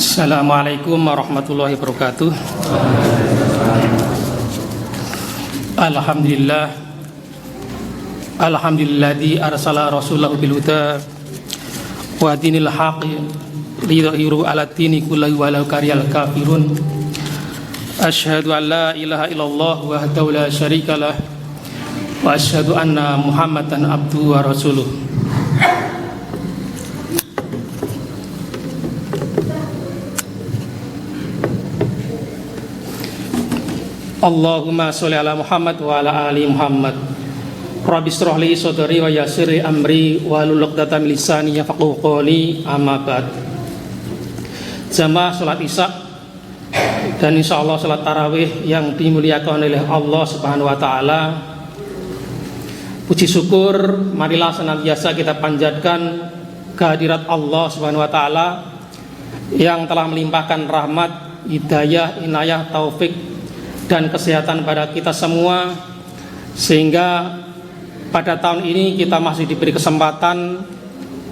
Assalamualaikum warahmatullahi wabarakatuh. Alhamdulillah. Alhamdulilladzi arsala rasulahu bil huda wa dinil haqqi liyudhhirahu 'ala dini kullihi walau karihal kafirun. Asyhadu an la ilaha illallah wahdahu la syarikalah wa asyhadu anna Muhammadan abduhu wa rasuluh. Allahumma sholli ala Muhammad wa ala ali Muhammad. Rabbi shrah li sadri wa yassir li amri wahlul 'uqdatam min lisani yafqahu qawli. Amma ba'd. Jamaah salat Isya dan insyaallah salat tarawih yang dimuliakan oleh Allah Subhanahu wa taala. Puji syukur marilah senantiasa kita panjatkan kehadirat Allah Subhanahu wa taala yang telah melimpahkan rahmat, hidayah, inayah, taufik dan kesehatan pada kita semua, sehingga pada tahun ini kita masih diberi kesempatan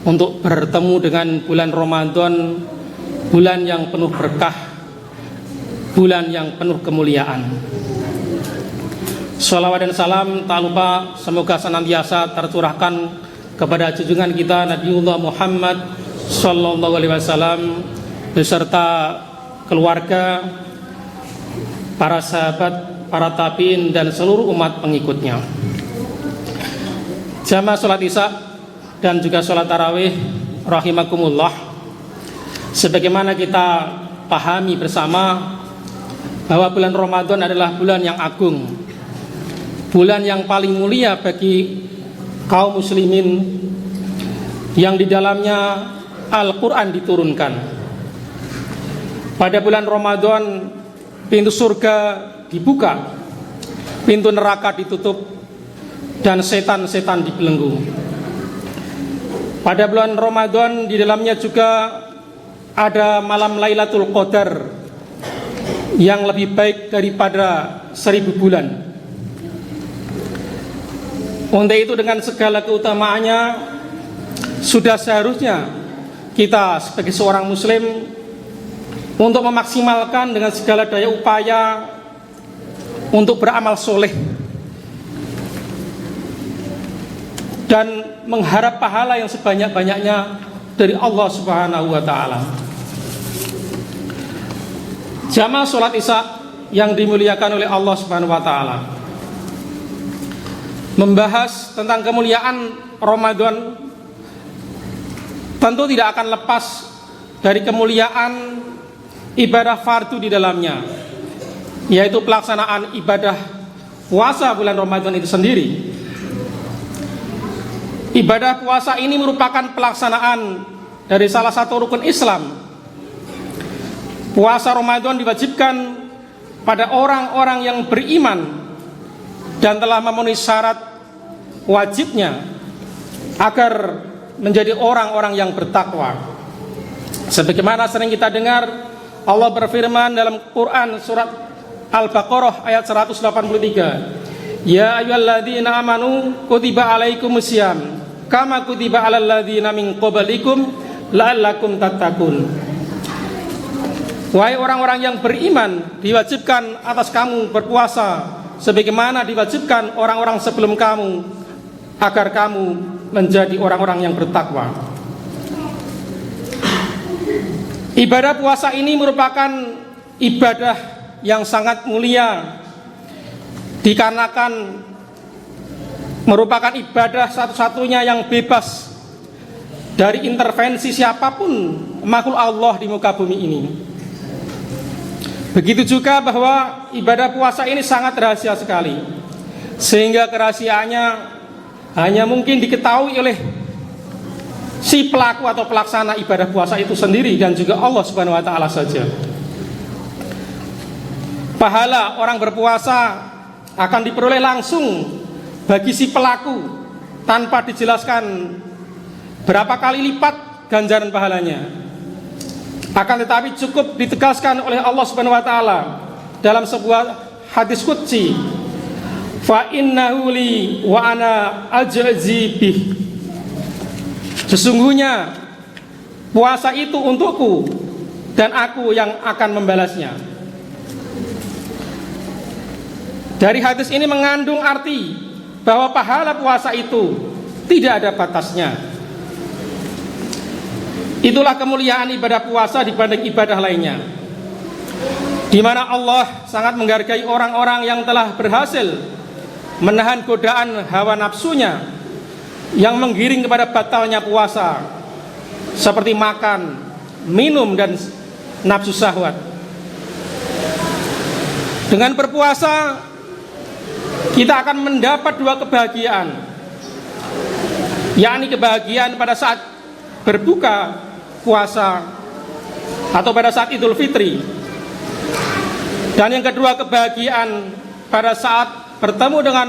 untuk bertemu dengan bulan Ramadan, bulan yang penuh berkah, bulan yang penuh kemuliaan. Shalawat dan salam tak lupa semoga senantiasa tercurahkan kepada junjungan kita Nabiullah Muhammad sallallahu alaihi wasallam beserta keluarga, para sahabat, para tabi'in dan seluruh umat pengikutnya. Jamaah salat Isya dan juga salat tarawih rahimakumullah. Sebagaimana kita pahami bersama bahwa bulan Ramadan adalah bulan yang agung, bulan yang paling mulia bagi kaum muslimin, yang di dalamnya Al-Quran diturunkan. Pada bulan Ramadan pintu surga dibuka, pintu neraka ditutup, dan setan-setan dibelenggu. Pada bulan Ramadan di dalamnya juga ada malam Lailatul Qadar yang lebih baik daripada 1000 bulan. Untuk itu dengan segala keutamaannya, sudah seharusnya kita sebagai seorang muslim untuk memaksimalkan dengan segala daya upaya untuk beramal soleh dan mengharap pahala yang sebanyak-banyaknya dari Allah Subhanahu wa taala. Jamaah salat Isya yang dimuliakan oleh Allah Subhanahu wa taala, membahas tentang kemuliaan Ramadan tentu tidak akan lepas dari kemuliaan ibadah fardu di dalamnya, yaitu pelaksanaan ibadah puasa bulan Ramadan itu sendiri. Ibadah puasa ini merupakan pelaksanaan dari salah satu rukun Islam. Puasa Ramadan diwajibkan pada orang-orang yang beriman dan telah memenuhi syarat wajibnya agar menjadi orang-orang yang bertakwa. Sebagaimana sering kita dengar, Allah berfirman dalam Quran surat Al-Baqarah ayat 183, Ya ayyuhalladzina amanu kutiba alaikumusiyam kama kutiba alal ladzina min qablikum la'allakum tattaqun. Wahai orang-orang yang beriman, diwajibkan atas kamu berpuasa sebagaimana diwajibkan orang-orang sebelum kamu, agar kamu menjadi orang-orang yang bertakwa. Ibadah puasa ini merupakan ibadah yang sangat mulia, dikarenakan merupakan ibadah satu-satunya yang bebas dari intervensi siapapun makhluk Allah di muka bumi ini. Begitu juga bahwa ibadah puasa ini sangat rahasia sekali, sehingga kerahasiaannya hanya mungkin diketahui oleh si pelaku atau pelaksana ibadah puasa itu sendiri dan juga Allah Subhanahu wa taala saja. Pahala orang berpuasa akan diperoleh langsung bagi si pelaku tanpa dijelaskan berapa kali lipat ganjaran pahalanya. Akan tetapi cukup ditegaskan oleh Allah Subhanahu wa taala dalam sebuah hadis qudsi, fa innahu li wa ana ajzi bih. Sesungguhnya puasa itu untukku dan aku yang akan membalasnya. Dari hadis ini mengandung arti bahwa pahala puasa itu tidak ada batasnya. Itulah kemuliaan ibadah puasa dibanding ibadah lainnya, di mana Allah sangat menghargai orang-orang yang telah berhasil menahan godaan hawa nafsunya yang menggiring kepada batalnya puasa, seperti makan, minum, dan nafsu syahwat. Dengan berpuasa kita akan mendapat dua kebahagiaan, yakni kebahagiaan pada saat berbuka puasa atau pada saat Idul Fitri, dan yang kedua kebahagiaan pada saat bertemu dengan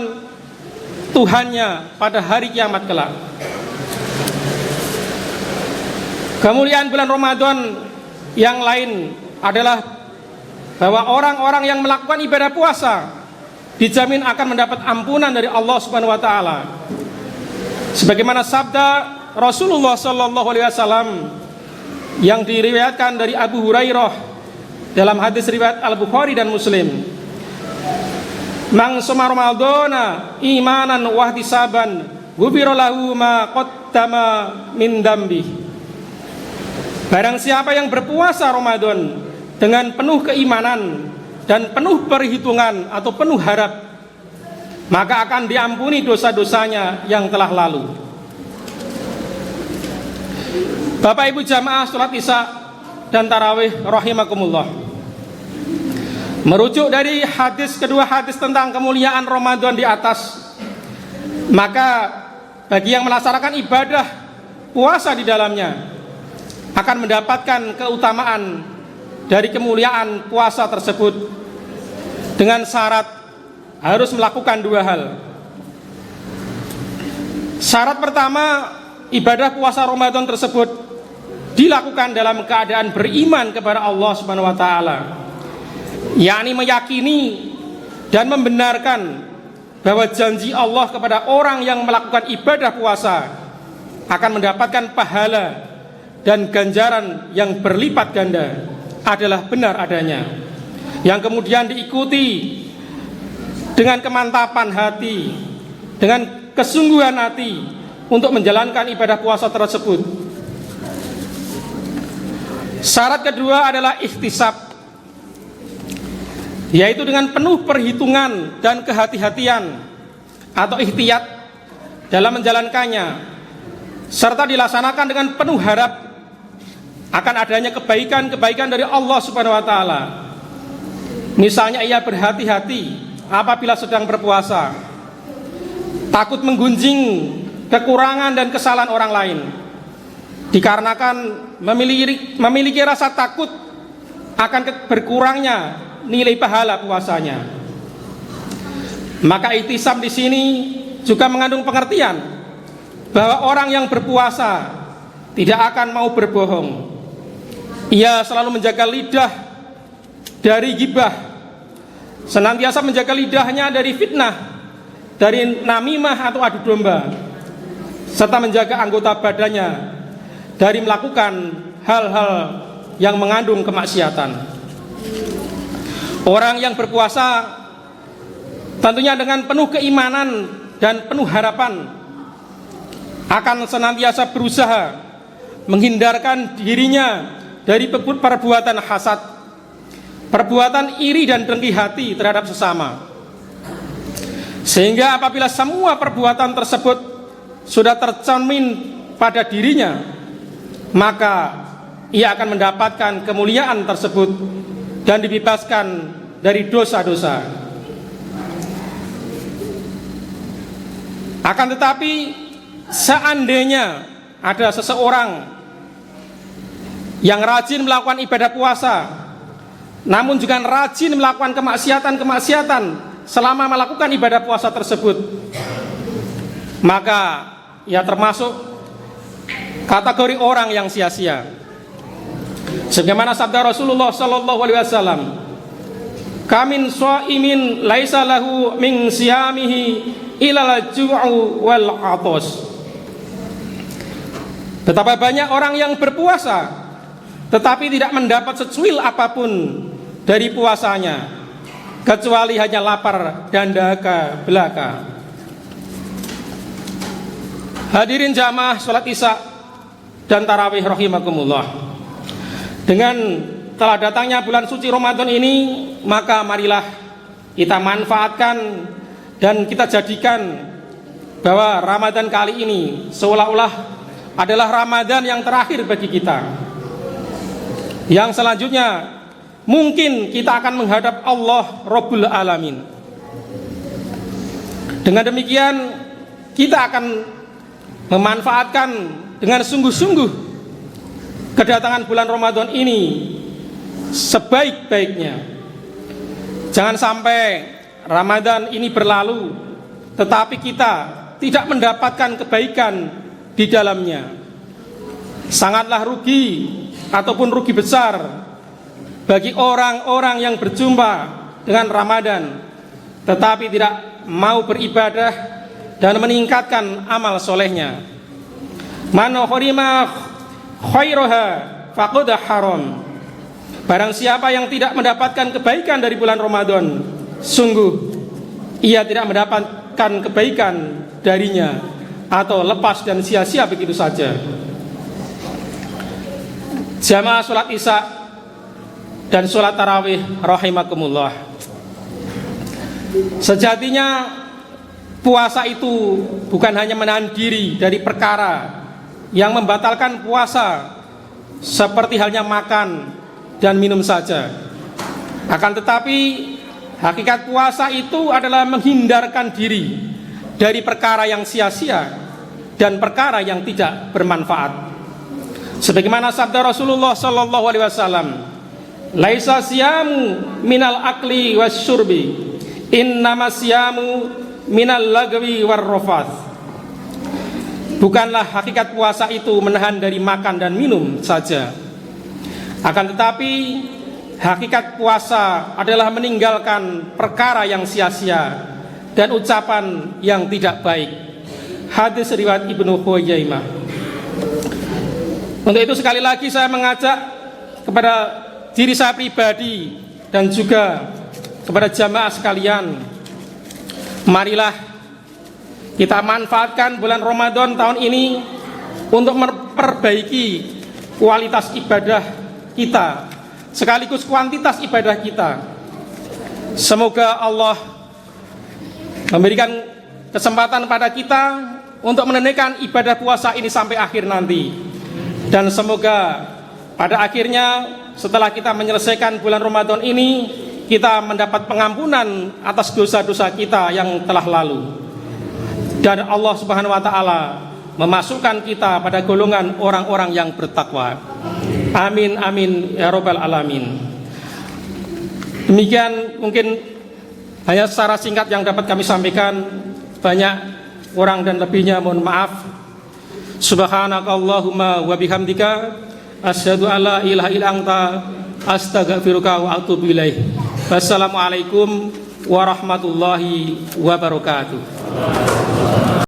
Tuhannya pada hari kiamat kelak. Kemuliaan bulan Ramadan yang lain adalah bahwa orang-orang yang melakukan ibadah puasa dijamin akan mendapat ampunan dari Allah Subhanahu wa taala. Sebagaimana sabda Rasulullah sallallahu alaihi wasallam yang diriwayatkan dari Abu Hurairah dalam hadis riwayat Al-Bukhari dan Muslim, "Man shoma Ramadhana imanan wa ihtisaban, ghufira lahu ma qaddama min dambi." Barang siapa yang berpuasa Ramadan dengan penuh keimanan dan penuh perhitungan atau penuh harap, maka akan diampuni dosa-dosanya yang telah lalu. Bapak Ibu jamaah salat Isya dan tarawih rahimakumullah, merujuk dari kedua hadis tentang kemuliaan Ramadan di atas, maka bagi yang melaksanakan ibadah puasa di dalamnya akan mendapatkan keutamaan dari kemuliaan puasa tersebut, dengan syarat harus melakukan dua hal. Syarat pertama, ibadah puasa Ramadan tersebut dilakukan dalam keadaan beriman kepada Allah Subhanahu wa taala, yakni meyakini dan membenarkan bahwa janji Allah kepada orang yang melakukan ibadah puasa akan mendapatkan pahala dan ganjaran yang berlipat ganda adalah benar adanya, yang kemudian diikuti dengan kemantapan hati, dengan kesungguhan hati untuk menjalankan ibadah puasa tersebut. Syarat kedua adalah ihtisab, yaitu dengan penuh perhitungan dan kehati-hatian atau ihtiyat dalam menjalankannya, serta dilaksanakan dengan penuh harap akan adanya kebaikan-kebaikan dari Allah Subhanahu wa taala. Misalnya ia berhati-hati apabila sedang berpuasa, takut menggunjing kekurangan dan kesalahan orang lain, dikarenakan memiliki rasa takut akan berkurangnya nilai pahala puasanya. Maka ihtisab di sini juga mengandung pengertian bahwa orang yang berpuasa tidak akan mau berbohong. Ia selalu menjaga lidah dari ghibah, senantiasa menjaga lidahnya dari fitnah, dari namimah atau adu domba, serta menjaga anggota badannya dari melakukan hal-hal yang mengandung kemaksiatan. Orang yang berpuasa tentunya dengan penuh keimanan dan penuh harapan akan senantiasa berusaha menghindarkan dirinya dari perbuatan hasad, perbuatan iri dan dengki hati terhadap sesama, sehingga apabila semua perbuatan tersebut sudah tercermin pada dirinya, maka ia akan mendapatkan kemuliaan tersebut dan dibebaskan dari dosa-dosa. Akan tetapi seandainya ada seseorang yang rajin melakukan ibadah puasa, namun juga rajin melakukan kemaksiatan-kemaksiatan selama melakukan ibadah puasa tersebut, maka ia termasuk kategori orang yang sia-sia. Sebagaimana sabda Rasulullah sallallahu alaihi wasallam, "Kamin shaimin laisa lahu min siyamihi ilal ju'u wal 'athas." Betapa banyak orang yang berpuasa tetapi tidak mendapat secuil apapun dari puasanya, kecuali hanya lapar dan dahaga belaka. Hadirin jamaah sholat isya dan tarawih rahimakumullah. Dengan telah datangnya bulan suci Ramadan ini, maka marilah kita manfaatkan dan kita jadikan bahwa Ramadan kali ini seolah-olah adalah Ramadan yang terakhir bagi kita. Yang selanjutnya mungkin kita akan menghadap Allah Rabbul Alamin. Dengan demikian kita akan memanfaatkan dengan sungguh-sungguh kedatangan bulan Ramadan ini sebaik-baiknya. Jangan sampai Ramadan ini berlalu tetapi kita tidak mendapatkan kebaikan di dalamnya. Sangatlah rugi ataupun rugi besar bagi orang-orang yang berjumpa dengan Ramadan tetapi tidak mau beribadah dan meningkatkan amal solehnya. Man hurima khairaha faqad haram. Barang siapa yang tidak mendapatkan kebaikan dari bulan Ramadan, sungguh ia tidak mendapatkan kebaikan darinya, atau lepas dan sia-sia begitu saja. Jamaah sholat isya dan sholat tarawih rahimakumullah. Sejatinya puasa itu bukan hanya menahan diri dari perkara yang membatalkan puasa, seperti halnya makan dan minum saja. Akan tetapi hakikat puasa itu adalah menghindarkan diri dari perkara yang sia-sia dan perkara yang tidak bermanfaat. Sebagaimana sabda Rasulullah sallallahu alaihi wasallam, "Laisa siyamu minal akli wasyurbi, innamas siyamu minal lagwi warrafath." Bukanlah hakikat puasa itu menahan dari makan dan minum saja. Akan tetapi hakikat puasa adalah meninggalkan perkara yang sia-sia dan ucapan yang tidak baik. Hadis riwayat Ibnu Khuzaimah. Untuk itu sekali lagi saya mengajak kepada diri saya pribadi dan juga kepada jamaah sekalian, marilah kita manfaatkan bulan Ramadan tahun ini untuk memperbaiki kualitas ibadah kita sekaligus kuantitas ibadah kita. Semoga Allah memberikan kesempatan pada kita untuk menunaikan ibadah puasa ini sampai akhir nanti. Dan semoga pada akhirnya setelah kita menyelesaikan bulan Ramadan ini, kita mendapat pengampunan atas dosa-dosa kita yang telah lalu. Dan Allah Subhanahu wa taala memasukkan kita pada golongan orang-orang yang bertakwa. Amin amin ya rabbal alamin. Demikian mungkin hanya secara singkat yang dapat kami sampaikan. Banyak kurang dan lebihnya mohon maaf. Subhanakallahumma wa bihamdika asyhadu alla ilaha illa anta astaghfiruka wa atubu ilaik. Wassalamualaikum warahmatullahi wabarakatuh.